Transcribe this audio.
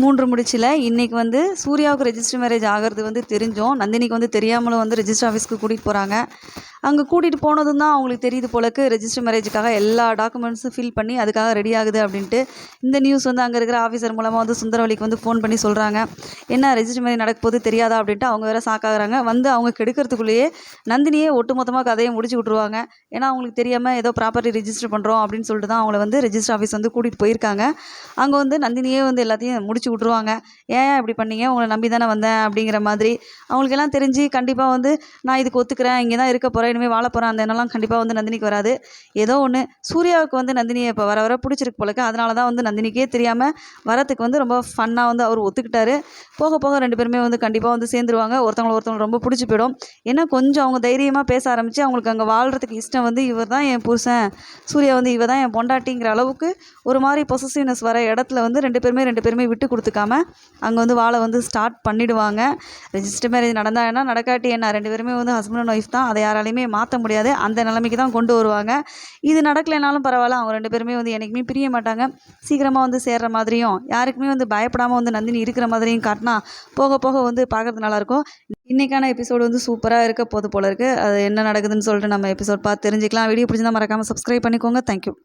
3 முடிச்சில இன்னைக்கு வந்து சூர்யாவுக்கு ரெஜிஸ்டர் மேரேஜ் ஆகிறது வந்து தெரிஞ்சோம். நந்தினிக்கு வந்து தெரியாமலும் வந்து ரெஜிஸ்டர் ஆஃபீஸ்க்கு கூட்டிகிட்டு போகிறாங்க. அங்கே கூட்டிகிட்டு போனதும் தான் அவங்களுக்கு தெரியுது போலக்கு ரெஜிஸ்டர் மேரேஜுக்காக எல்லா டாக்குமெண்ட்ஸும் ஃபில் பண்ணி அதுக்காக ரெடி ஆகுது அப்படின்ட்டு. இந்த நியூஸ் வந்து அங்கே இருக்கிற ஆஃபீஸர் மூலமாக வந்து சுந்தரவலிக்கு வந்து ஃபோன் பண்ணி சொல்கிறாங்க. என்ன ரெஜிஸ்டர் மேரேஜ் நடக்க போது தெரியாதா அப்படின்ட்டு அவங்க வேறு ஷாக்காகிறாங்க. வந்து அவங்க கெடுக்கிறதுக்குள்ளேயே நந்தினியே ஒட்டுமொத்தமாக கதையை முடிச்சு விட்ருவாங்க. ஏன்னா அவங்களுக்கு தெரியாமல் ஏதோ ப்ராப்பர்ட்டி ரெஜிஸ்டர் பண்ணுறோம் அப்படின்னு சொல்லிட்டு தான் அவங்கள வந்து ரெஜிஸ்டர் ஆஃபீஸ் வந்து கூட்டிகிட்டு போயிருக்காங்க. அங்கே வந்து நந்தினியே வந்து எல்லாத்தையும் முடிச்சு விட்ருவாங்க. ஏன் இப்படி பண்ணீங்க, உங்களை நம்பி தானே வந்தேன் அப்படிங்கிற மாதிரி. அவங்களுக்கெல்லாம் தெரிஞ்சு கண்டிப்பாக வந்து நான் இதுக்கு ஒத்துக்கிறேன், இங்கே தான் இருக்க போகிறேன், இனிமேல் வாழ போகிறேன், அந்த எண்ணம்லாம் கண்டிப்பாக வந்து நந்தினிக்கு வராது. ஏதோ ஒன்று சூர்யாவுக்கு வந்து நந்தினியை இப்போ வர வர பிடிச்சிருக்கு போலக்கு. அதனால தான் வந்து நந்தினிக்கே தெரியாமல் வரத்துக்கு வந்து ரொம்ப ஃபன்னாக வந்து அவர் ஒத்துக்கிட்டாரு. போக போக 2 பேருமே வந்து கண்டிப்பாக வந்து சேர்ந்துருவாங்க. ஒருத்தவங்க ரொம்ப பிடிச்சி போயிடும். ஏன்னா கொஞ்சம் அவங்க தைரியமாக பேச ஆரம்பித்து அவங்களுக்கு அங்கே வாழ்கிறதுக்கு இஷ்டம் வந்து இவர் தான் என் புருஷன், சூர்யா வந்து இவ தான் என் பொண்டாட்டிங்கிற அளவுக்கு ஒரு மாதிரி பொசசிவ்னஸ் வர இடத்துல வந்து 2 பேருமே விட்டு கொடுத்துக்காம அங்கே வந்து வாழ வந்து ஸ்டார்ட் பண்ணிவிடுவாங்க. ரெஜிஸ்டர் மேரேஜ் நடந்தா என்ன, நடக்காட்டி என்ன, 2 பேருமே வந்து ஹஸ்பண்ட் அண்ட் ஒய்ஃப் தான். அதை யாராலையுமே மாற்ற முடியாது. அந்த நிலைமைக்கு தான் கொண்டு வருவாங்க. இது நடக்கலைனாலும் பரவாயில்ல, அவங்க 2 பேருமே வந்து என்றைக்குமே பிரிய மாட்டாங்க. சீக்கிரமாக வந்து சேர்ற மாதிரியும் யாருக்குமே வந்து பயப்படாமல் வந்து நந்தினி இருக்கிற மாதிரியும் காட்டினா போக போக வந்து பார்க்குறது நல்லாயிருக்கும். இன்றைக்கான எபிசோடு வந்து சூப்பராக இருக்க போது போல இருக்குது. அது என்ன நடக்குதுன்னு சொல்லிட்டு நம்ம எபிசோட் பார்த்து தெரிஞ்சுக்கலாம். வீடியோ பிடிச்சிருந்தா மறக்காமல் சப்ஸ்கிரைப் பண்ணிக்கோங்க. தேங்க்யூ.